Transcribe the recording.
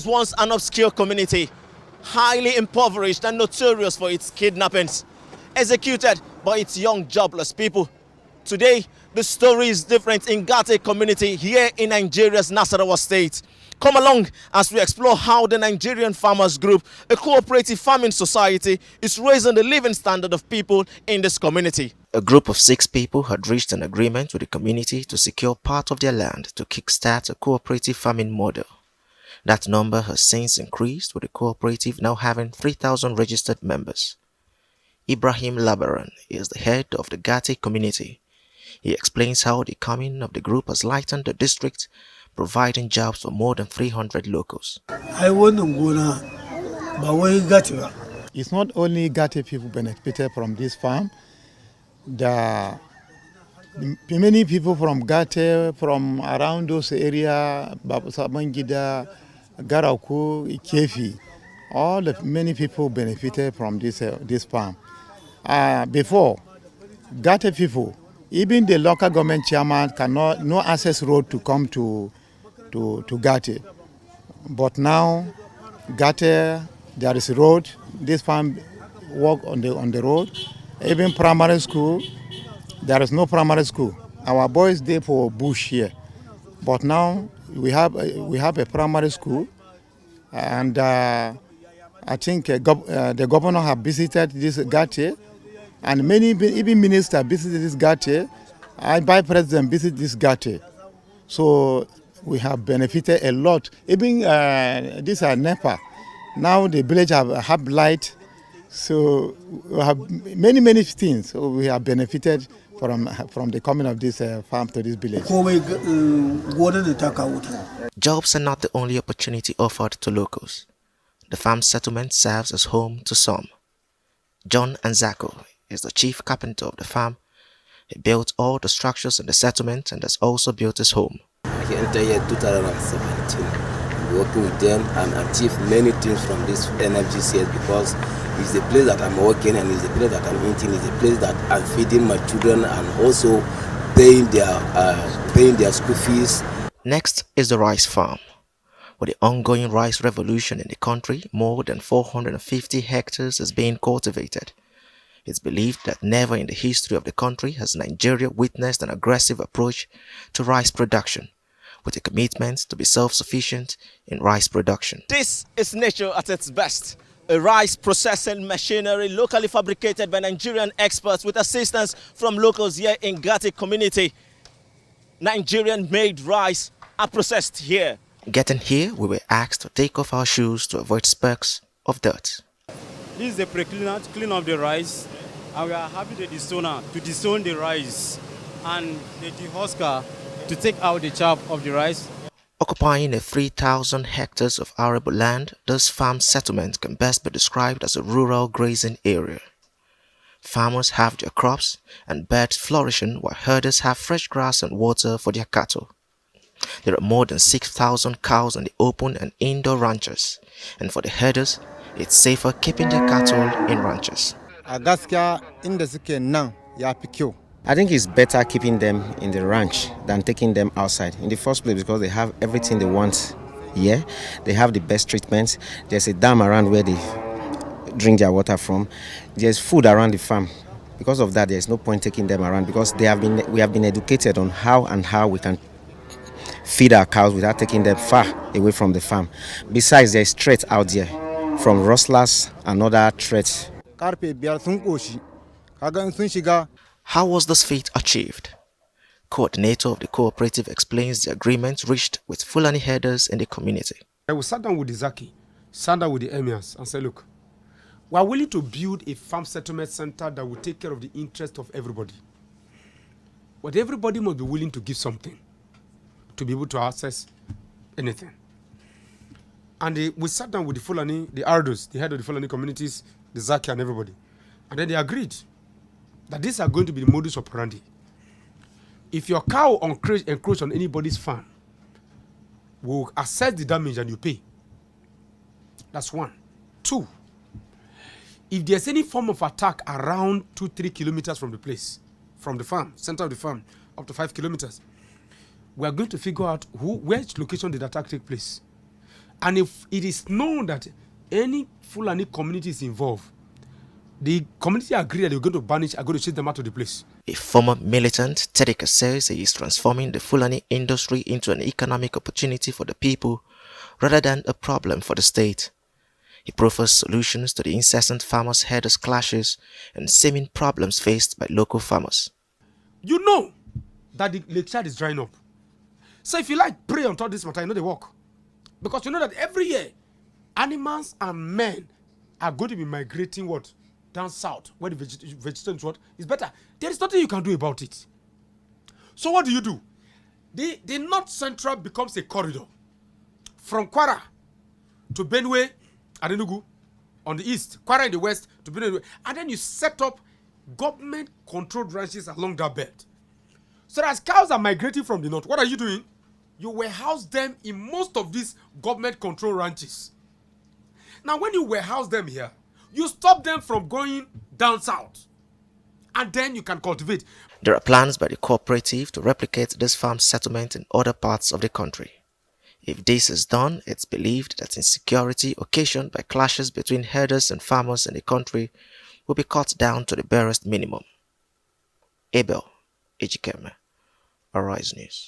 Once an obscure community, highly impoverished and notorious for its kidnappings, executed by its young jobless people. Today, the story is different in Gate community here in Nigeria's Nasarawa state. Come along as we explore how the Nigerian Farmers Group, a cooperative farming society, is raising the living standard of people in this community. A group of 6 people had reached an agreement with the community to secure part of their land to kickstart a cooperative farming model. That number has since increased, with the cooperative now having 3,000 registered members. Ibrahim Labaran is the head of the Gate community. He explains how the coming of the group has lightened the district, providing jobs for more than 300 locals. It's not only Gate people benefited from this farm. Many people from Gate, from around those areas, Babusabangida, Garaku, Ikefi, many people benefited from this farm. Before, Gate people, even the local government chairman no access road to come to Gate. But now, Gate, there is a road. This farm work on the road. Even primary school, there is no primary school. Our boys there for bush here. But now we have a primary school, and I think the governor have visited this Gate, and many even ministers visited this Gate, and by president visit this Gate. So we have benefited a lot. Even this are NEPA. Now the village have light, so we have many things. So we have benefited from the coming of this farm to this village. Jobs are not the only opportunity offered to locals. The farm settlement serves as home to some. John ANZAKU is the chief carpenter of the farm. He built all the structures in the settlement and has also built his home. I entered year 2017, working with them and achieved many things from this energy sales, because it's the place that I'm working and it's the place that I'm eating, it's the place that I'm feeding my children and also paying their school fees. Next is the rice farm. With the ongoing rice revolution in the country, more than 450 hectares is being cultivated. It's believed that never in the history of the country has Nigeria witnessed an aggressive approach to rice production, with a commitment to be self-sufficient in rice production. This is nature at its best. A rice processing machinery locally fabricated by Nigerian experts with assistance from locals here in Gate community. Nigerian-made rice are processed here. Getting here, we were asked to take off our shoes to avoid specks of dirt. This is the pre-cleaner to clean up the rice, and we are having the destoner to destone the rice, and the dehusker to take out the chaff of the rice. Occupying a 3,000 hectares of arable land, this farm settlement can best be described as a rural grazing area. Farmers have their crops and birds flourishing, while herders have fresh grass and water for their cattle. There are more than 6,000 cows in the open and indoor ranches, and for the herders, it's safer keeping their cattle in ranches. I think it's better keeping them in the ranch than taking them outside. In the first place, because they have everything they want here. They have the best treatments. There's a dam around where they drink their water from. There's food around the farm. Because of that, there's no point taking them around, because we have been educated on how we can feed our cows without taking them far away from the farm. Besides, there's threats out there from rustlers and other threats. How was this feat achieved? Coordinator of the cooperative explains the agreement reached with Fulani herders in the community. We sat down with the Zaki, sat down with the emirs and said, look, we are willing to build a farm settlement center that will take care of the interest of everybody. But everybody must be willing to give something to be able to access anything. And we sat down with the Fulani, the Ardos, the head of the Fulani communities, the Zaki and everybody. And then they agreed that these are going to be the modus operandi. If your cow encroach on anybody's farm, we'll assess the damage and you pay. That's 1. 2, if there's any form of attack around 2-3 kilometers from the place, from the farm, center of the farm, up to 5 kilometers, we are going to figure out which location did the attack take place. And if it is known that any Fulani community is involved, the community agree that they're going to banish, are going to chase them out of the place. A former militant, Tedeka says he is transforming the Fulani industry into an economic opportunity for the people rather than a problem for the state. He proffers solutions to the incessant farmers-herders clashes and seeming problems faced by local farmers. You know that the Lake Chad is drying up. So if you like pray on top of this matter, you know they work. Because you know that every year, animals and men are going to be migrating what? Down south, where the vegetation is better. There is nothing you can do about it. So what do? The north central becomes a corridor. From Kwara to Benue and Enugu on the east, Kwara in the west to Benue, and then you set up government-controlled ranches along that belt. So as cows are migrating from the north, what are you doing? You warehouse them in most of these government-controlled ranches. Now, when you warehouse them here, you stop them from going down south, and then you can cultivate. There are plans by the cooperative to replicate this farm settlement in other parts of the country. If this is done, it's believed that insecurity occasioned by clashes between herders and farmers in the country will be cut down to the barest minimum. Abel Ejikeme, HRISE News.